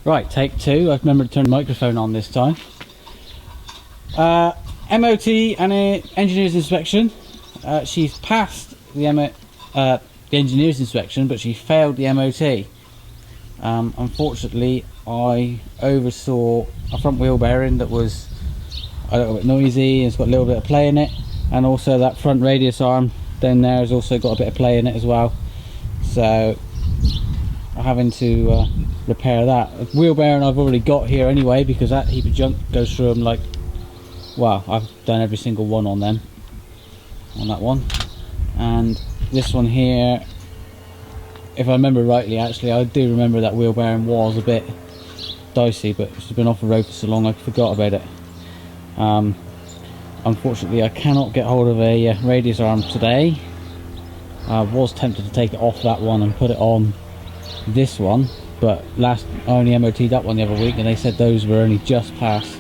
Right, take two. I remember to turn the microphone on this time. MOT and engineer's inspection. She's passed the engineer's inspection, but she failed the MOT. Unfortunately, I oversaw a front wheel bearing that was a little bit noisy and it's got a little bit of play in it, and also that front radius arm down there has also got a bit of play in it as well. So I'm having to repair that. Wheel bearing I've already got here anyway, because that heap of junk goes through them like, well, I've done every single one on them, on that one. And this one here, if I remember rightly, actually I do remember that wheel bearing was a bit dicey, but it's been off the road for so long I forgot about it. Unfortunately I cannot get hold of a radius arm today. I was tempted to take it off that one and put it on this one, but I only MOT'd that one the other week and they said those were only just passed,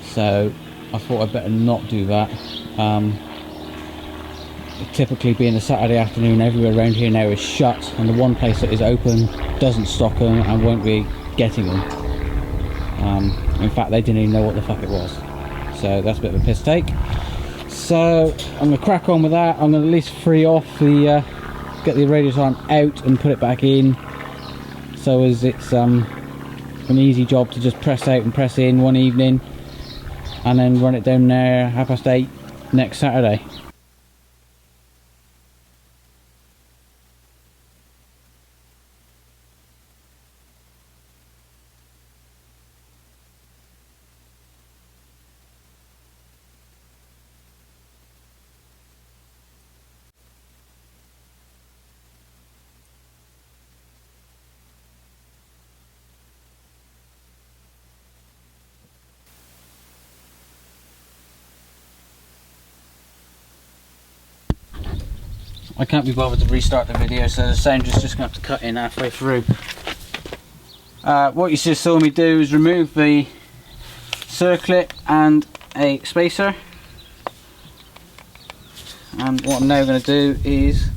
so I thought I'd better not do that. Typically being a Saturday afternoon, everywhere around here now is shut, and the one place that is open doesn't stock them and won't be getting them. In fact, they didn't even know what the fuck it was, so that's a bit of a piss take. So I'm going to crack on with that. I'm going to at least free off the get the radius arm out and put it back in, so as it's an easy job to just press out and press in one evening and then run it down there 8:30 next Saturday. I can't be bothered to restart the video, so the sound is just going to have to cut in halfway through. What you just saw me do is remove the circlip and a spacer, and what I'm now going to do is,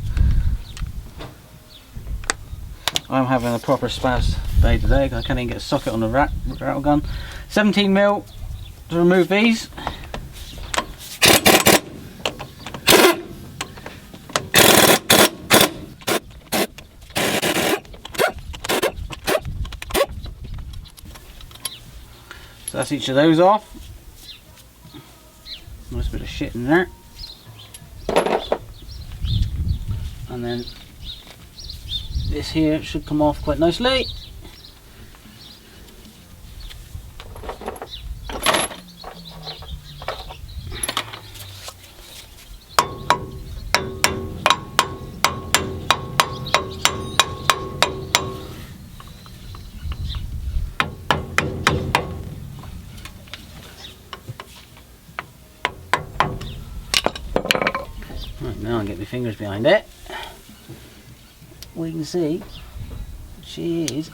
I'm having a proper spaz day today because I can't even get a socket on the rattle gun. 17mm to remove these. So that's each of those off. Nice bit of shit in there. And then this here should come off quite nicely. Right, now I'll get my fingers behind it. We can see she is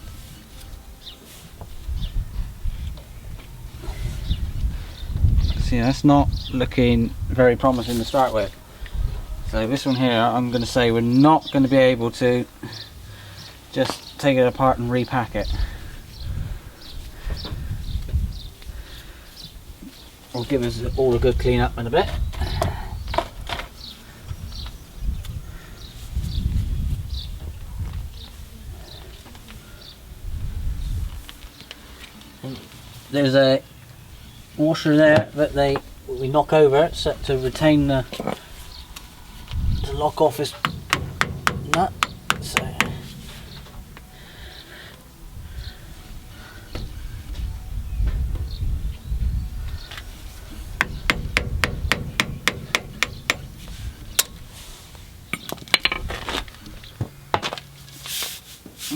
that's not looking very promising to start with. So this one here, I'm going to say we're not going to be able to just take it apart and repack it. We'll give us all a good clean up in a bit. There's a washer there that we knock over, set to retain to lock off this nut. So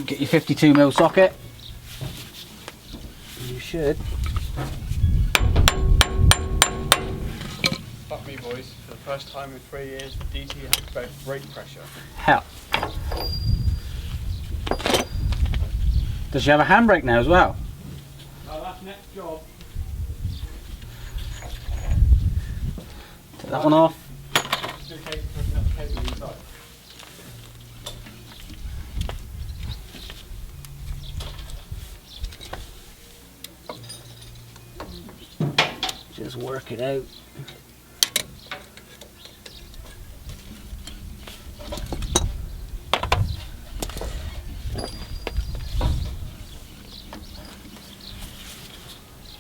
get your 52mm socket. Should. Fuck me, boys. For the first time in 3 years, DT had both brake pressure. Hell. Does she have a handbrake now as well? No, that's next job. Take that one off. Just in case it's hooking up the cable inside. just work it out.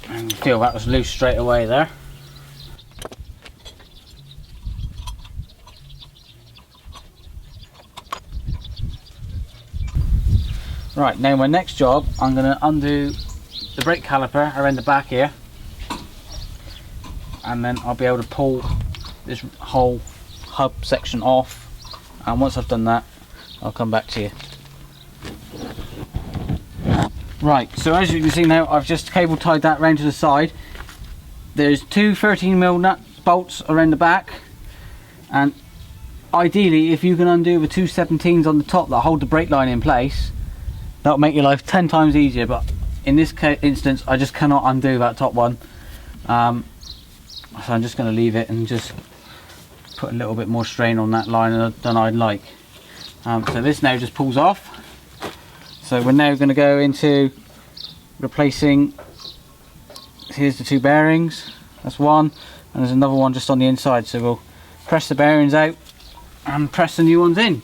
And feel that was loose straight away there. Right, now my next job, I'm going to undo the brake caliper around the back here, and then I'll be able to pull this whole hub section off, and once I've done that I'll come back to you. Right, so as you can see now, I've just cable tied that round to the side. There's two 13mm nut bolts around the back, and ideally if you can undo the two 17s on the top that hold the brake line in place, that'll make your life 10 times easier, but in this instance I just cannot undo that top one. So I'm just going to leave it and just put a little bit more strain on that line than I'd like. So this now just pulls off. So we're now going to go into replacing, here's the two bearings, that's one, and there's another one just on the inside. So we'll press the bearings out and press the new ones in.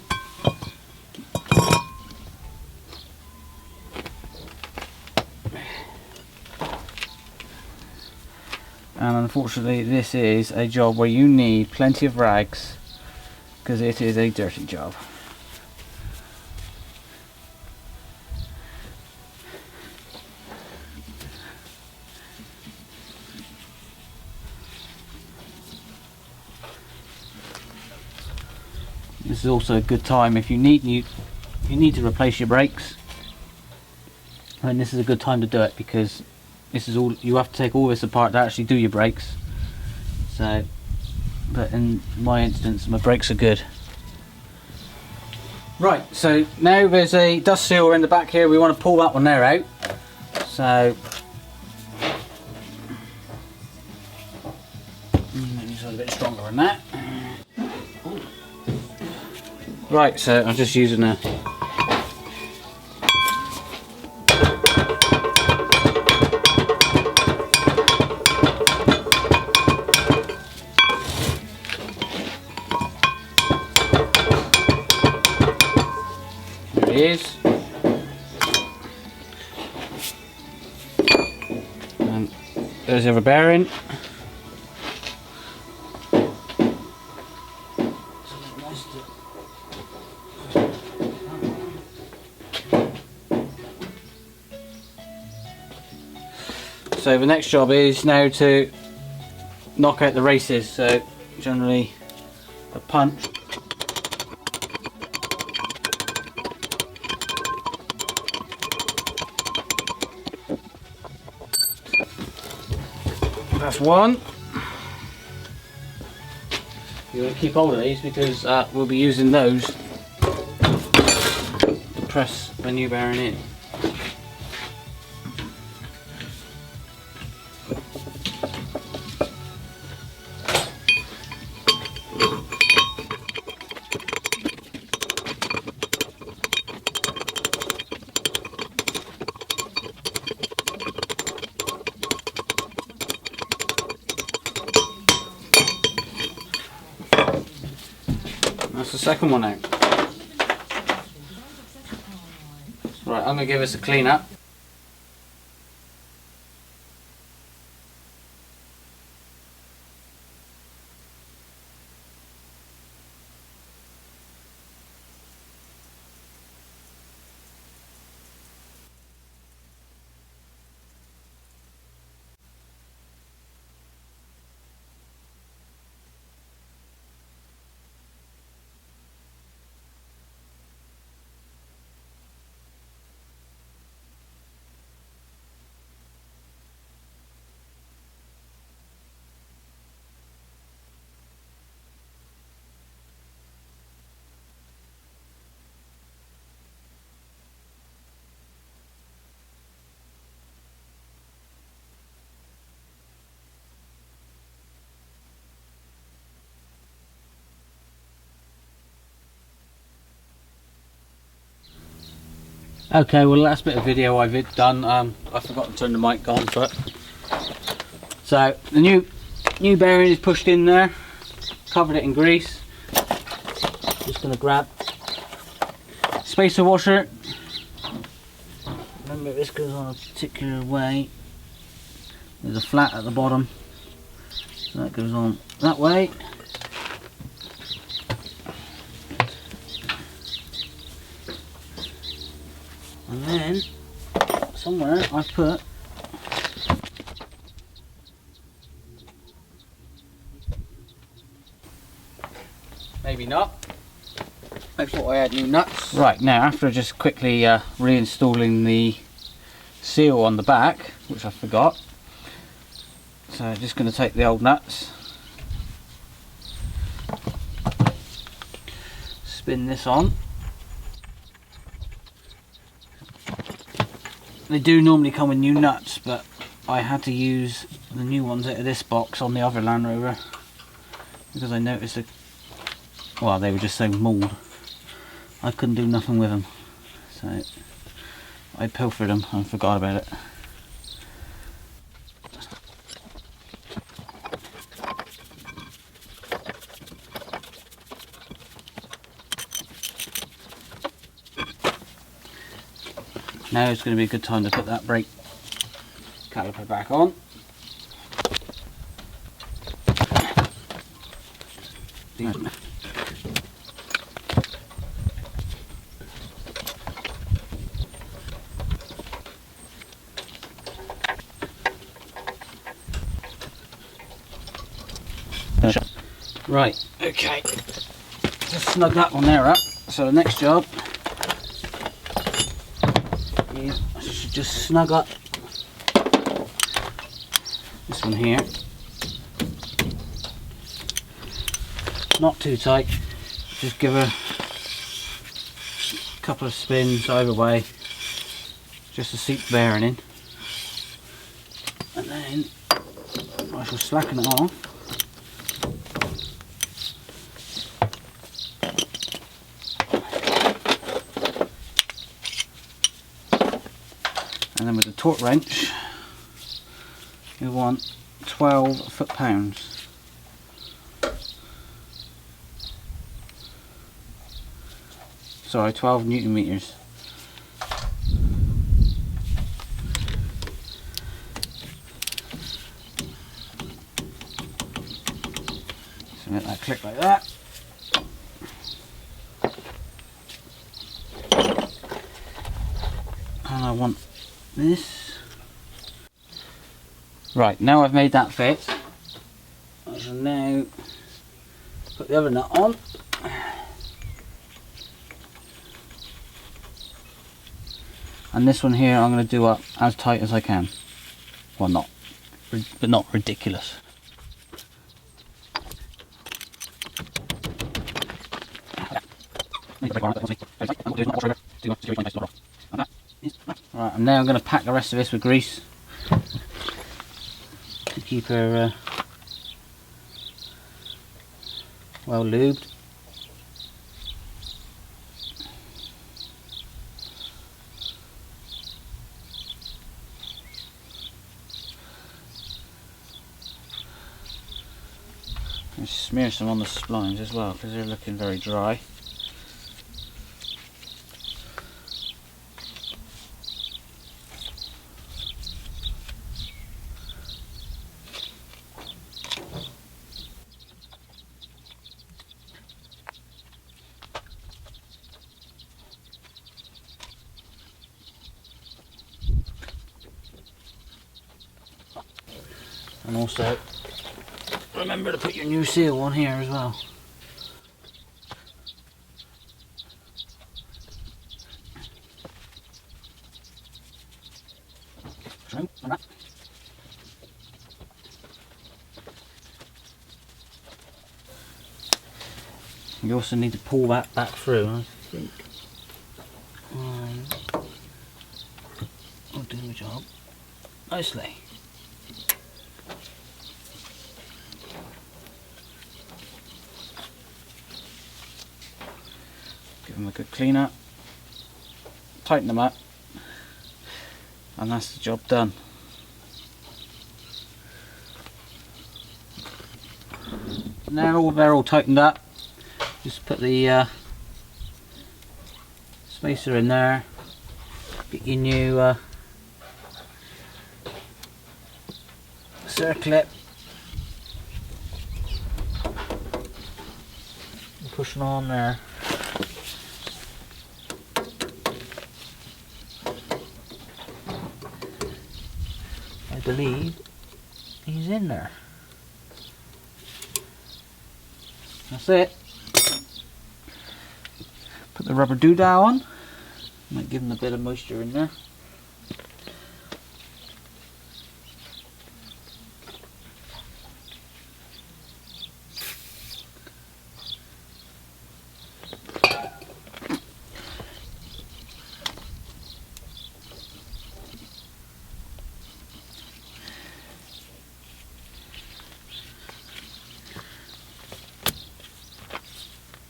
And unfortunately this is a job where you need plenty of rags, because it is a dirty job. This is also a good time if you need to replace your brakes. And this is a good time to do it, because this is all you have to take all this apart to actually do your brakes. So, but in my instance, my brakes are good. Right, so now there's a dust seal in the back here. We want to pull that one there out. So, it's a bit stronger than that. Right, so I'm just using a there it is. And there's the other bearing. So the next job is now to knock out the races. So generally a punch. That's one. You want to keep hold of these because we'll be using those to press the new bearing in. That's the second one out. Right, I'm going to give this a clean up. Okay, well, last bit of video I've done, I forgot to turn the mic on, but so the new New bearing is pushed in there, covered it in grease. Just going to grab spacer washer. Remember, this goes on a particular way. There's a flat at the bottom, so that goes on that way. And then somewhere I put maybe not. I thought I had new nuts. Right, now after just quickly reinstalling the seal on the back, which I forgot, so just going to take the old nuts, spin this on. They do normally come with new nuts, but I had to use the new ones out of this box on the other Land Rover because I noticed well, they were just so mauled. I couldn't do nothing with them, so I pilfered them and forgot about it. Now it's going to be a good time to put that brake caliper back on. Right, okay, just snug that one there up. So the next job is I should just snug up this one here. Not too tight, just give a couple of spins either way just to seat the bearing in, and then I shall slacken it off. And then with the torque wrench, you want 12 foot-pounds. Sorry, 12 Newton meters. So let that click like that. And I want this. Right, now I've made that fit, I shall now put the other nut on. And this one here I'm going to do up as tight as I can. Well, not, but not ridiculous. Right, and now I'm going to pack the rest of this with grease to keep her well lubed. And smear some on the splines as well because they're looking very dry. And also remember to put your new seal on here as well. You also need to pull that back through, I think. I'll do my job nicely. Give them a good clean up, tighten them up, and that's the job done. And they're all tightened up. Just put the spacer in there. Get your new circlip. Pushing on there. I believe he's in there. That's it. Put the rubber doodah on. Might give him a bit of moisture in there.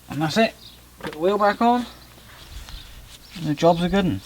And that's it. Put the wheel back on. And the job's a good one.